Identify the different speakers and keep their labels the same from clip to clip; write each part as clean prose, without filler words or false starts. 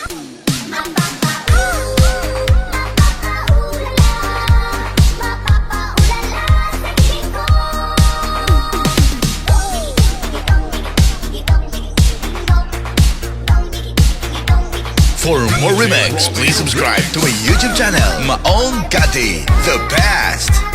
Speaker 1: For more remix, please subscribe to my YouTube channel, Maong Gati, the best.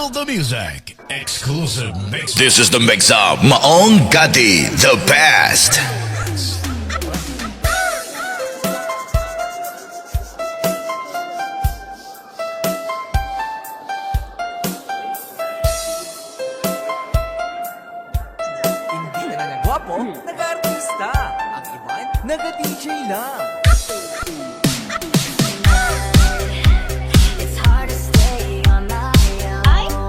Speaker 1: Feel the music. Exclusive mix. This is the mix of Maong Gati, the best.
Speaker 2: Hindi na nagwapo, nag-artista. Ang iban, nag-DJ lang.
Speaker 3: It's hard to stay on my own.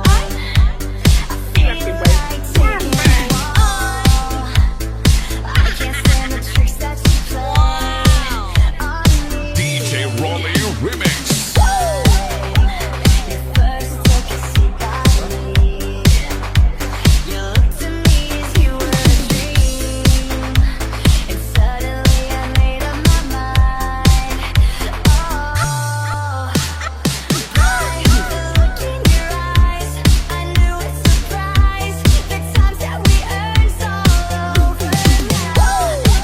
Speaker 3: I feel like taking it all. I can't stand the tricks that you play on me.
Speaker 1: DJ Rolly Remix.
Speaker 3: You first took a seat by me. You looked at me as you were a dream, and suddenly I made up my mind. Oh, by the look in your eyes, I knew a surprise. The times that we earned's all over now.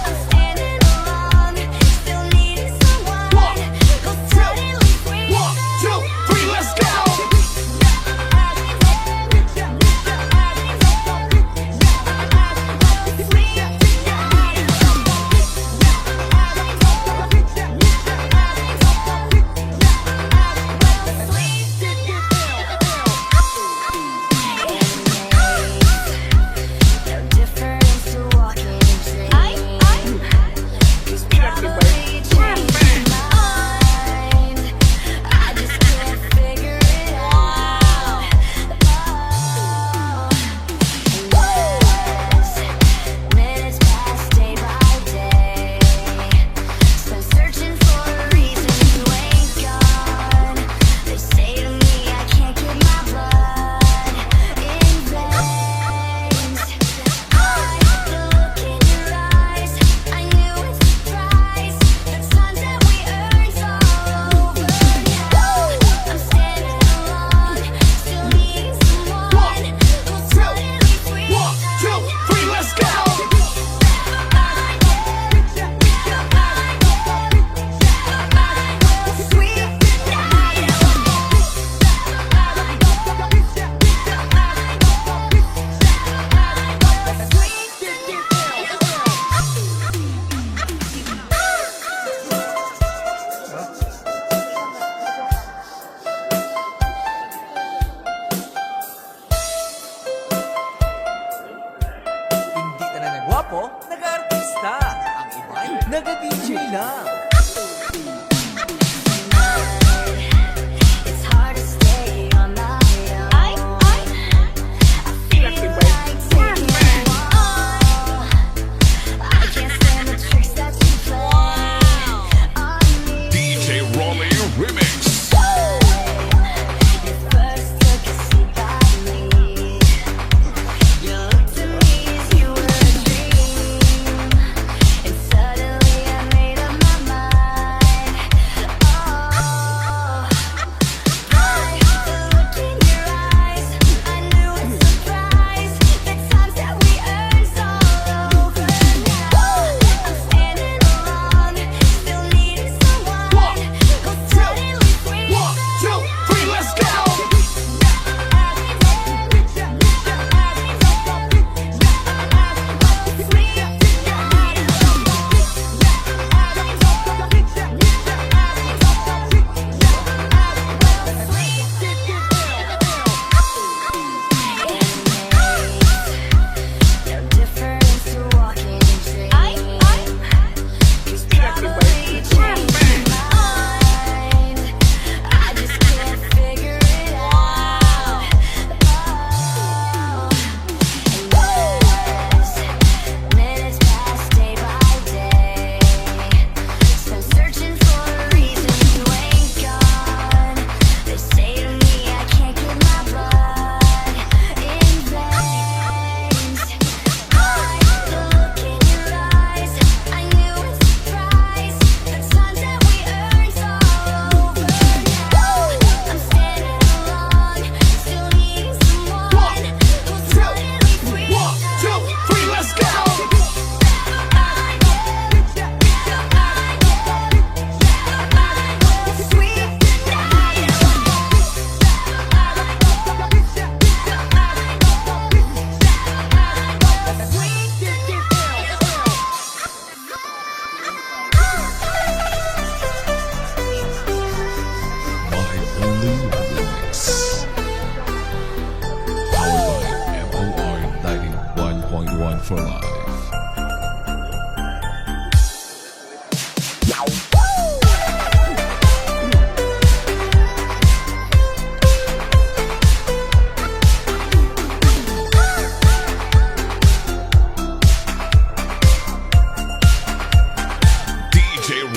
Speaker 3: I'm standing alone, still needing someone who'll suddenly free.
Speaker 1: 1, 2, 3, let's go.
Speaker 3: No difference to walking in dream. He's probably changed his mind. I just can't figure it out. Minutes pass day by day. Spend searching for a reason you ain't gone. They say to me I can't keep my blood in veins. The look in your eyes, I knew it's a surprise. The times that we earned's all over now. I'm standing alone, still needing someone who'll suddenly free.
Speaker 1: 1, 2, 3, let's go.
Speaker 2: Hindi na nagwapo, nag-artista. Ang iban, nag-DJ lang.
Speaker 3: It's hard to stay on my own. I feel like taking it all. I can't stand the tricks that you play on me.
Speaker 1: DJ Rolly Remix.
Speaker 3: You first took a seat by me. You looked at me as you were a dream, and suddenly I made up my mind.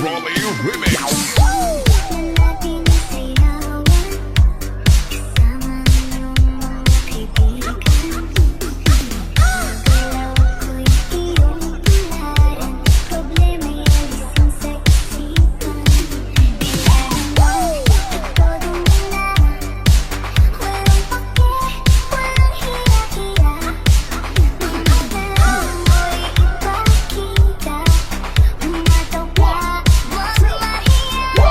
Speaker 1: Rolly Remix.
Speaker 3: natin isayawan kasama ng mga kaibigan. Galaw ko'y iyong tularan, problema'y alisin sa isipan. Kaya naman, todo mo na, walang pake, walang hiya-hiya. Mga galaw mo'y ipakita, umataw ka, huwag mahiya.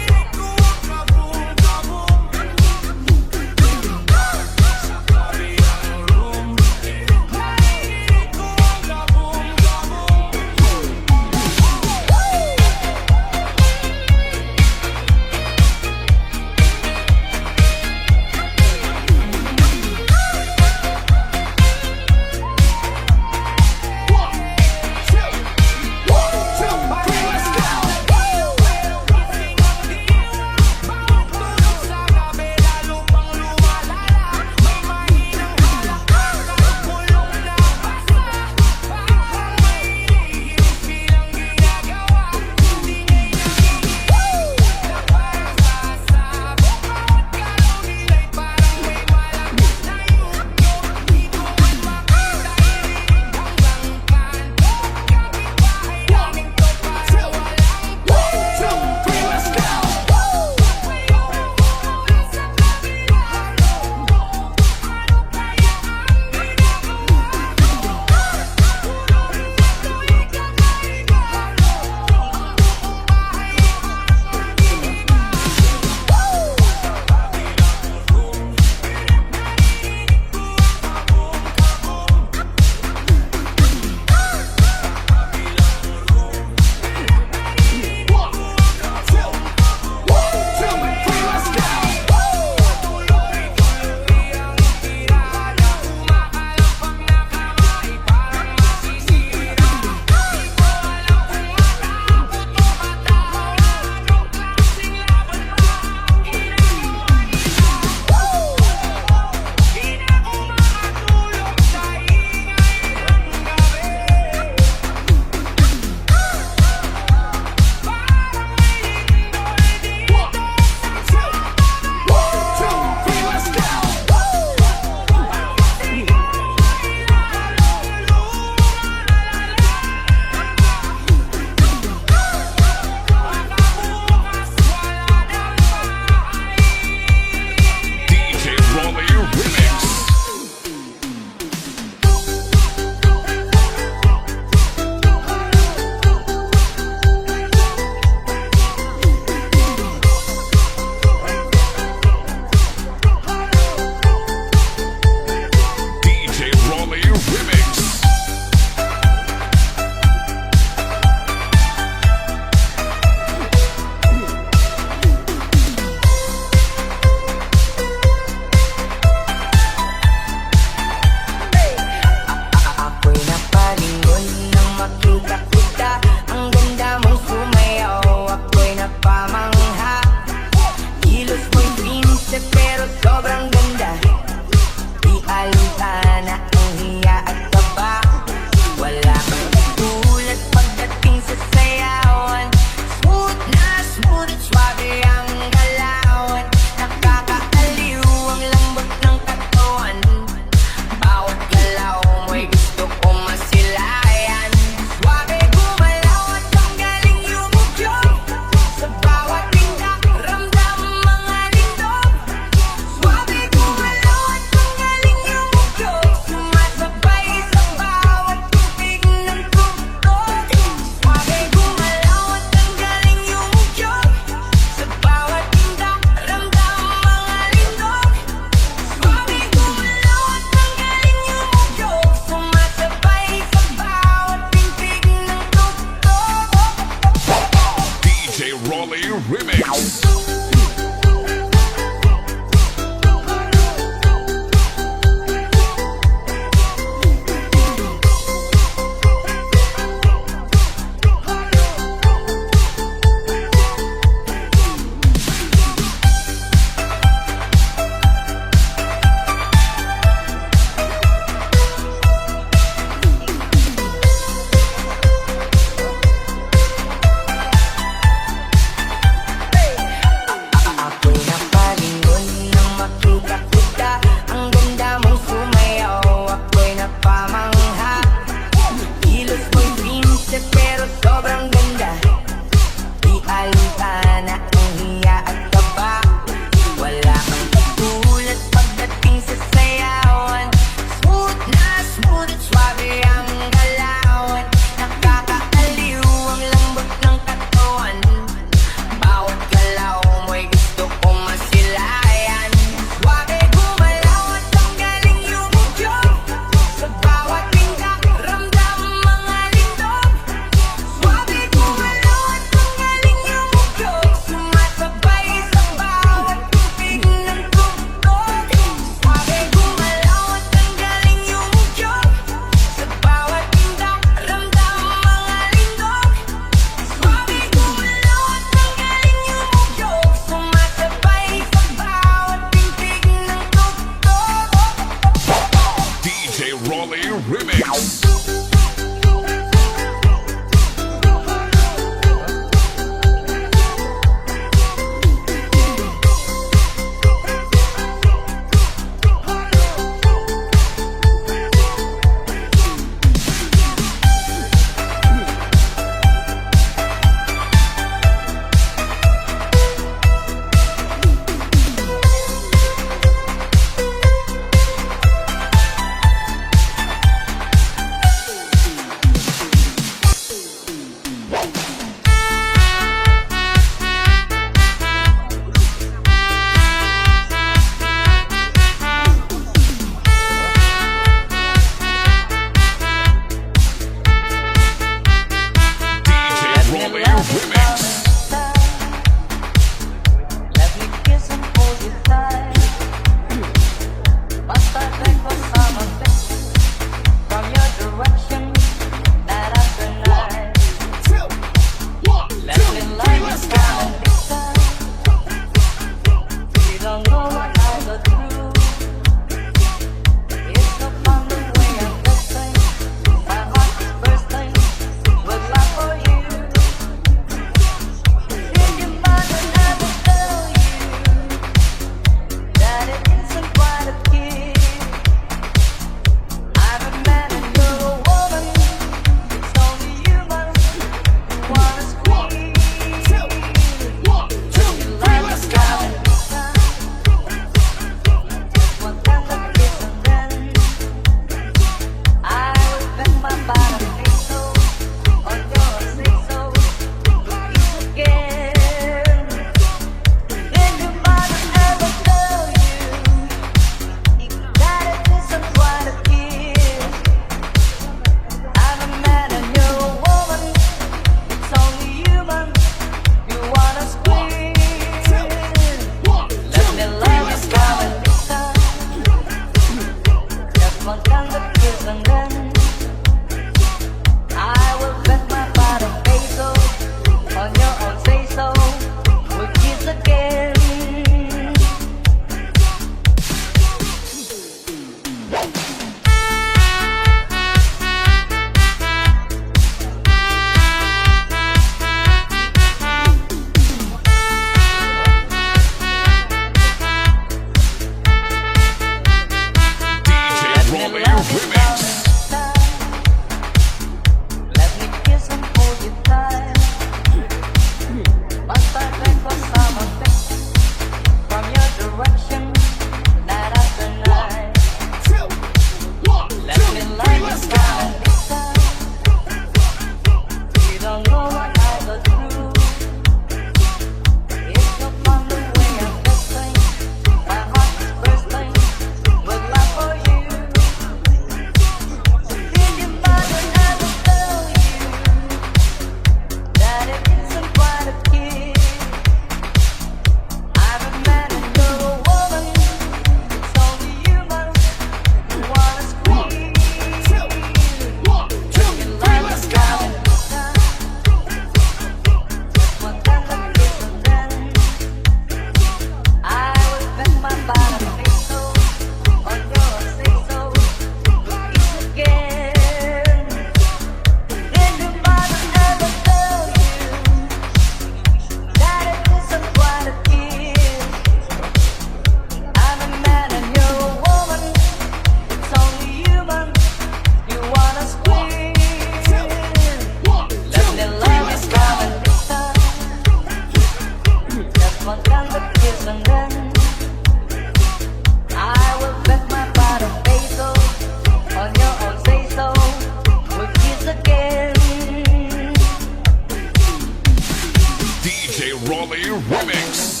Speaker 4: DJ Rolly Remix.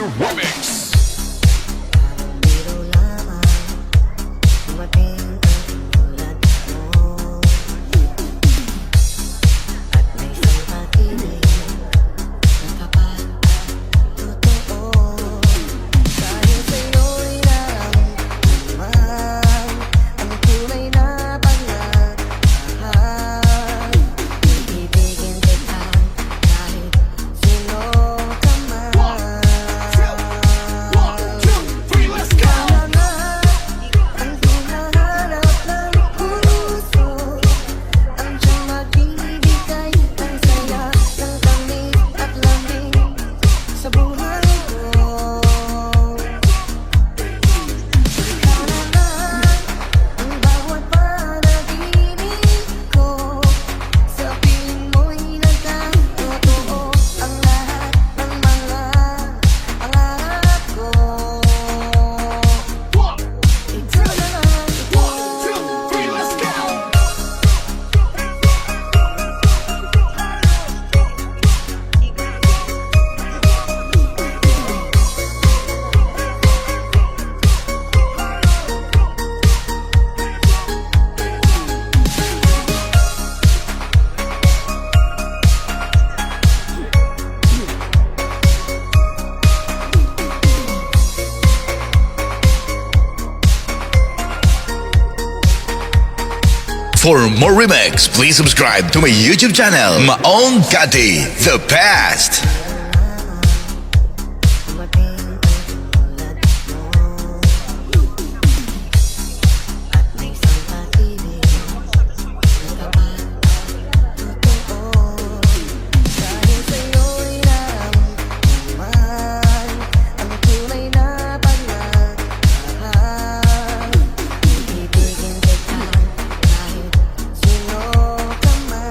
Speaker 4: Remix.
Speaker 5: Biro lamang dumating ang tulad mo at may isang pag-ibig na kapal at totoo dahil sa'yo'y naman ang tunay na pagmamahal. Ibigin kita kahit sino ka man. Ang hinahanap ng puso, ang siyang magbibigay ng saya, ng tamis at lambing sa buhay ko. Ikaw naman ang bawat panaginip ko, sa piling mo'y nagkatotoo ang lahat ng mga pangarap ko. Ikaw naman,
Speaker 1: For more remix, please subscribe to my YouTube channel, Maong Gati, The Best.
Speaker 5: dumating ang tulad mo at may isang pag-ibig na kapal at totoo dahil sa'yo'y naman ang tunay na pagmamahal. Ibigin kita kahit sino ka man.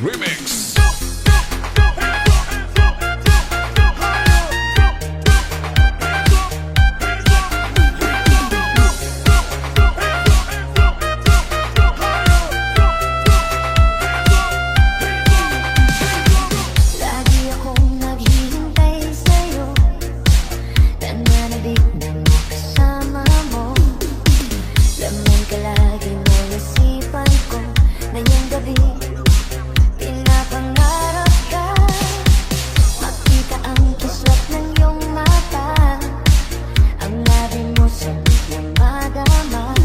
Speaker 4: Remix.
Speaker 5: Lagi akong naghihintay sa'yo, nananabik na makasama mo. Laman ka lagi ng isipan ko, ngayong gabi pinapangarap ka. Makita ang kislat ng iyong mata, ang labi mo sa biglang madama.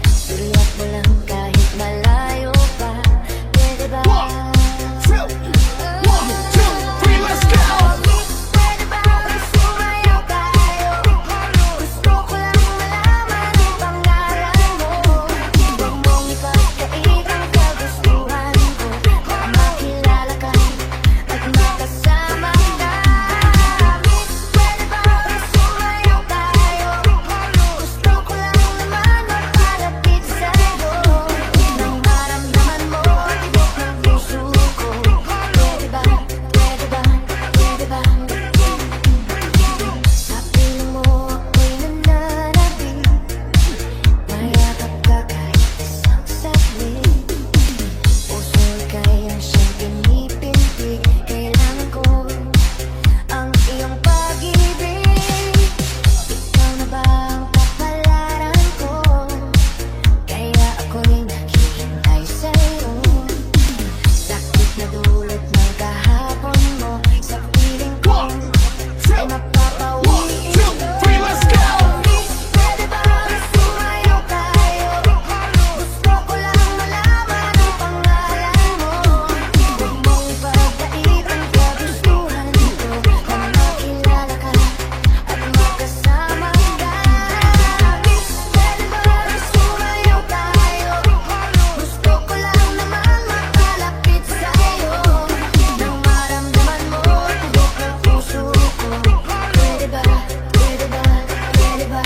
Speaker 5: Sulat mo lang kahit malayo pa, pwede ba? Pwede ba sumayaw tayo? Gusto ko lang malaman ang pangalan mo. Huwag mong ipagkait ang kagustuhan ko, na makilala ka at makasama ka. Pwede ba sumayaw tayo? Gusto ko lang naman magpalapit sa'yo, nang maramdaman mo tibok ng puso ko. Pwede ba? Pwede ba? Pwede ba? Sa piling mo ako'y nananabik, mayakap ka kahit isang saglit. Puso'y kayang siyang pinipintig, kailangan ko ang iyong pag-ibig. Ikaw na ba ang kapalaran ko? Kaya ako'y naghihintay sa'yo. Sakit na dulot ng kahapon mo, sa piling ko ay mapapawi. Pwede ba sumayaw tayo? Gusto ko lang malaman ang pangalan mo. Huwag mong ipagkait ang kagustuhan ko, na makilala ka at makasama ka. Pwede ba sumayaw tayo? Gusto ko lang naman magpalapit sa'yo, nang maramdaman mo tibok ng puso ko. Pwede ba? Pwede ba? Pwede ba?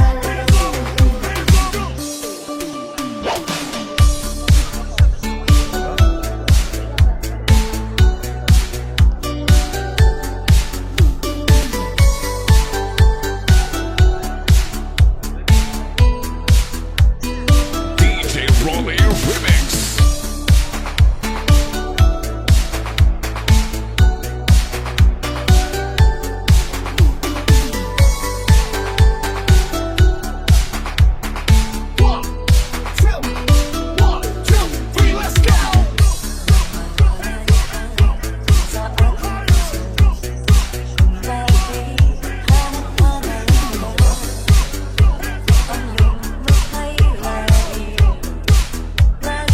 Speaker 4: DJ Rolly Remix.
Speaker 5: Ang iyong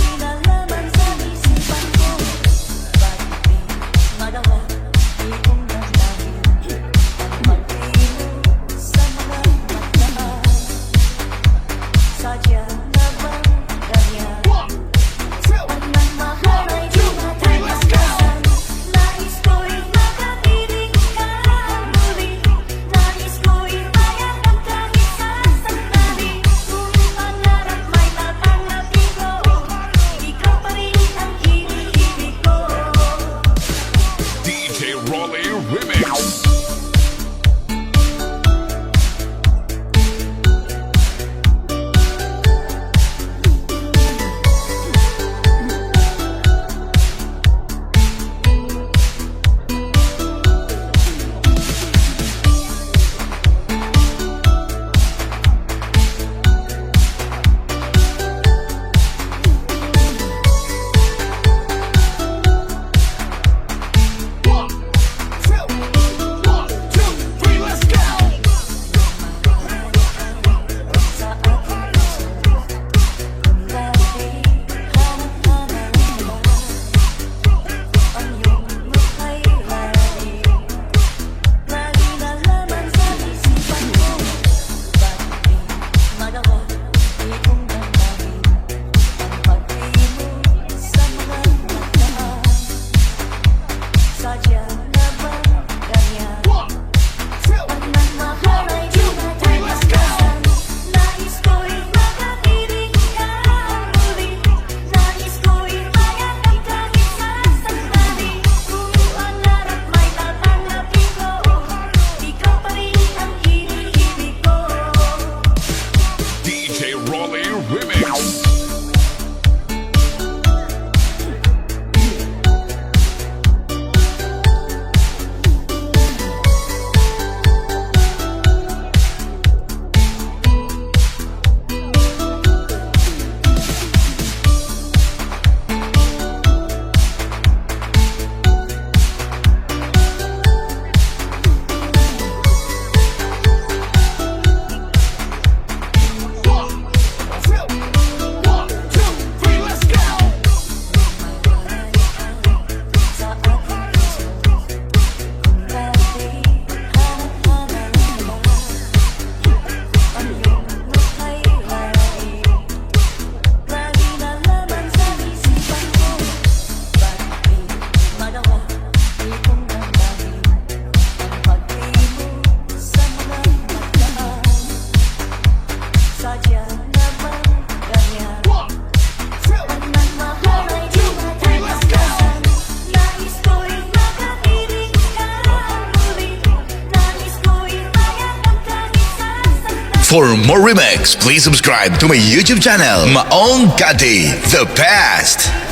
Speaker 1: For more remix, please subscribe to my YouTube channel, Maong Gati, the best.